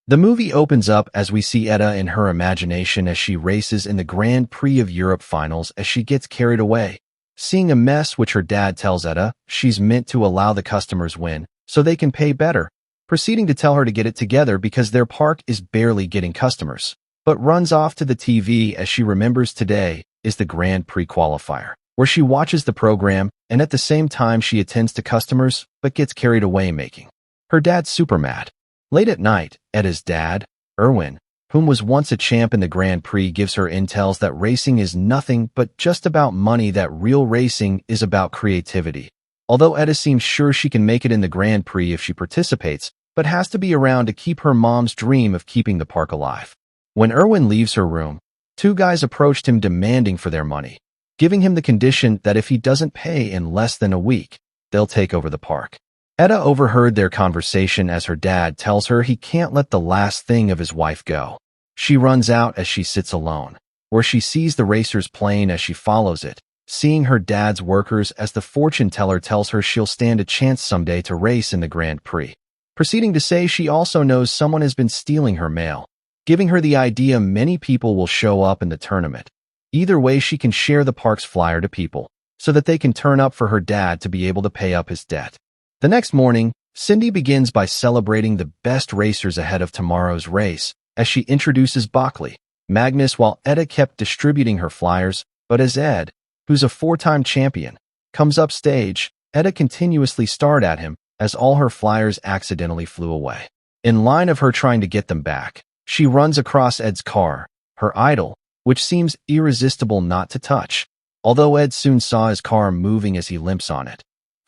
The movie opens up as we see Edda in her imagination as she races in the Grand Prix of Europe finals as she gets carried away. Seeing a mess which her dad tells Edda she's meant to allow the customers win so they can pay better, proceeding to tell her to get it together because their park is barely getting customers, but runs off to the TV as she remembers today is the Grand Prix qualifier, where she watches the program and at the same time she attends to customers but gets carried away making her dad super mad. Late at night, Edda's dad, Gerwyn, whom was once a champ in the Grand Prix, gives her intels that racing is nothing but just about money, that real racing is about creativity. Although Edda seems sure she can make it in the Grand Prix if she participates, but has to be around to keep her mom's dream of keeping the park alive. When Gerwyn leaves her room, two guys approached him demanding for their money, giving him the condition that if he doesn't pay in less than a week, they'll take over the park. Edda overheard their conversation as her dad tells her he can't let the last thing of his wife go. She runs out as she sits alone, where she sees the racer's plane as she follows it, seeing her dad's workers as the fortune teller tells her she'll stand a chance someday to race in the Grand Prix, proceeding to say she also knows someone has been stealing her mail, giving her the idea many people will show up in the tournament. Either way, she can share the park's flyer to people so that they can turn up for her dad to be able to pay up his debt. The next morning, Cindy begins by celebrating the best racers ahead of tomorrow's race as she introduces Buckley, Magnus, while Edda kept distributing her flyers, but as Ed, who's a four-time champion, comes up stage, Edda continuously starred at him as all her flyers accidentally flew away. In line of her trying to get them back, she runs across Ed's car, her idol, which seems irresistible not to touch, although Ed soon saw his car moving as he limps on it,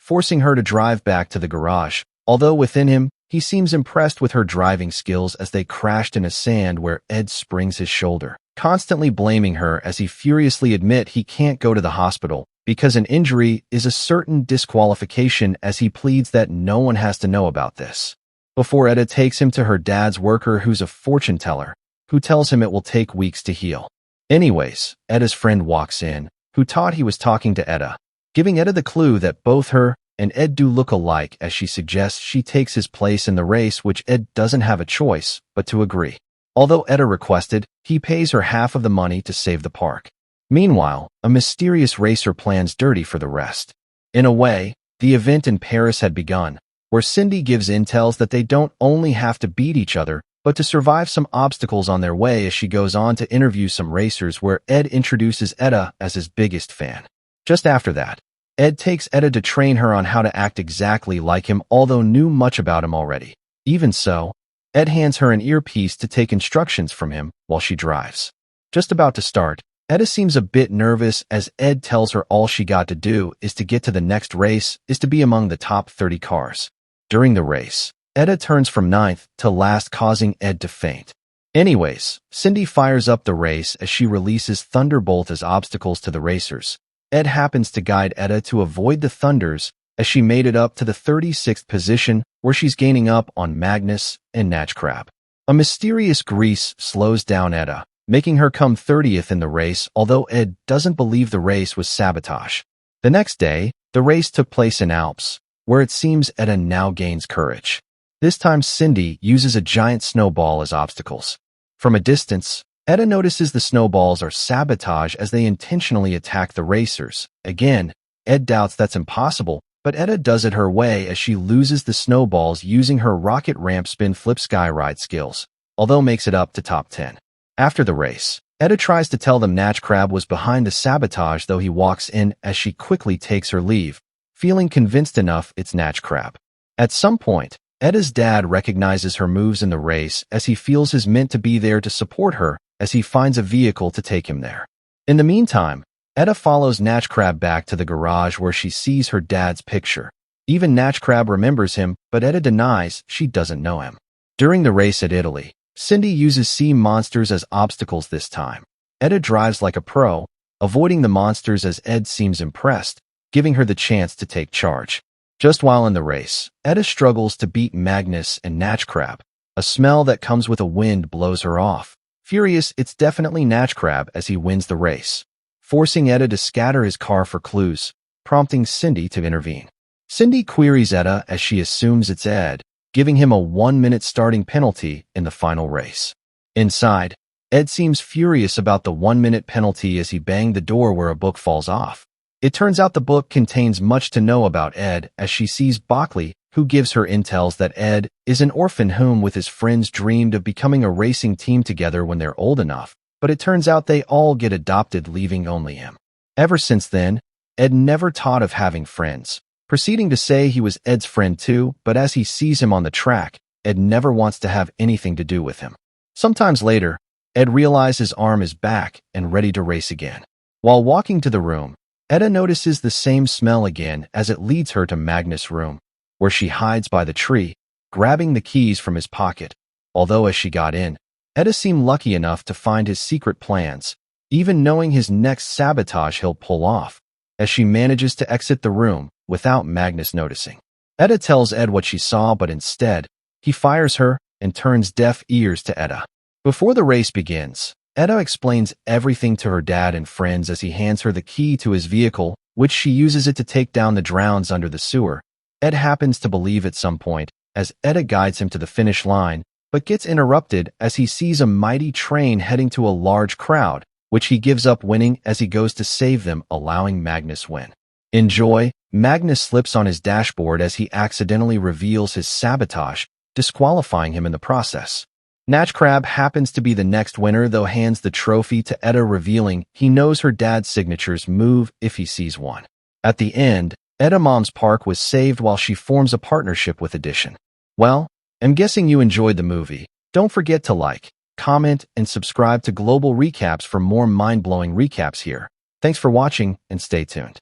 forcing her to drive back to the garage, although within him, he seems impressed with her driving skills as they crashed in a sand where Ed springs his shoulder, constantly blaming her as he furiously admits he can't go to the hospital because an injury is a certain disqualification as he pleads that no one has to know about this. Before Edda takes him to her dad's worker who's a fortune teller, who tells him it will take weeks to heal. Anyways, Edda's friend walks in, who thought he was talking to Edda, giving Edda the clue that both her and Ed do look alike as she suggests she takes his place in the race, which Ed doesn't have a choice but to agree. Although Edda requested, he pays her half of the money to save the park. Meanwhile, a mysterious racer plans dirty for the rest. In a way, the event in Paris had begun, where Cindy gives intels that they don't only have to beat each other, but to survive some obstacles on their way as she goes on to interview some racers where Ed introduces Edda as his biggest fan. Just after that, Ed takes Edda to train her on how to act exactly like him, although knew much about him already. Even so, Ed hands her an earpiece to take instructions from him while she drives. Just about to start, Edda seems a bit nervous as Ed tells her all she got to do is to get to the next race is to be among the top 30 cars. During the race, Edda turns from ninth to last, causing Ed to faint. Anyways, Cindy fires up the race as she releases Thunderbolt as obstacles to the racers. Ed happens to guide Edda to avoid the thunders as she made it up to the 36th position where she's gaining up on Magnus and Natchcrab. A mysterious grease slows down Edda, making her come 30th in the race, although Ed doesn't believe the race was Sabotage. The next day, the race took place in Alps, where it seems Edda now gains courage. This time Cindy uses a giant snowball as obstacles. From a distance, Edda notices the snowballs are Sabotage as they intentionally attack the racers. Again, Ed doubts that's impossible, but Edda does it her way as she loses the snowballs using her rocket ramp spin flip skyride skills, although makes it up to top 10. After the race, Edda tries to tell them Natchcrab was behind the Sabotage, though he walks in as she quickly takes her leave, feeling convinced enough it's Natchcrab. At some point, Edda's dad recognizes her moves in the race as he feels is meant to be there to support her as he finds a vehicle to take him there. In the meantime, Edda follows Natchcrab back to the garage where she sees her dad's picture. Even Natchcrab remembers him, but Edda denies she doesn't know him. During the race at Italy, Cindy uses sea monsters as obstacles this time. Edda drives like a pro, avoiding the monsters as Ed seems impressed, giving her the chance to take charge. Just while in the race, Edda struggles to beat Magnus and Natchcrab. A smell that comes with a wind blows her off. Furious, it's definitely Natchcrab as he wins the race, forcing Edda to scatter his car for clues, prompting Cindy to intervene. Cindy queries Edda as she assumes it's Ed, giving him a 1-minute starting penalty in the final race. Inside, Ed seems furious about the 1-minute penalty as he banged the door where a book falls off. It turns out the book contains much to know about Ed as she sees Bockley, who gives her intels that Ed is an orphan whom with his friends dreamed of becoming a racing team together when they're old enough, but it turns out they all get adopted, leaving only him. Ever since then, Ed never thought of having friends, proceeding to say he was Ed's friend too, but as he sees him on the track, Ed never wants to have anything to do with him. Sometimes later, Ed realizes his arm is back and ready to race again. While walking to the room, Edda notices the same smell again as it leads her to Magnus' room, where she hides by the tree, grabbing the keys from his pocket. Although as she got in, Edda seemed lucky enough to find his secret plans, even knowing his next sabotage he'll pull off, as she manages to exit the room without Magnus noticing. Edda tells Ed what she saw, but instead, he fires her and turns deaf ears to Edda. Before the race begins, Edda explains everything to her dad and friends as he hands her the key to his vehicle, which she uses it to take down the drowns under the sewer. Ed happens to believe at some point, as Edda guides him to the finish line, but gets interrupted as he sees a mighty train heading to a large crowd, which he gives up winning as he goes to save them, allowing Magnus win. In joy, Magnus slips on his dashboard as he accidentally reveals his sabotage, disqualifying him in the process. Natch Crab happens to be the next winner, though hands the trophy to Edda, revealing he knows her dad's signature's move if he sees one. At the end, Edda Mom's Park was saved while she forms a partnership with Edition. Well, I'm guessing you enjoyed the movie. Don't forget to like, comment, and subscribe to Global Recaps for more mind-blowing recaps here. Thanks for watching and stay tuned.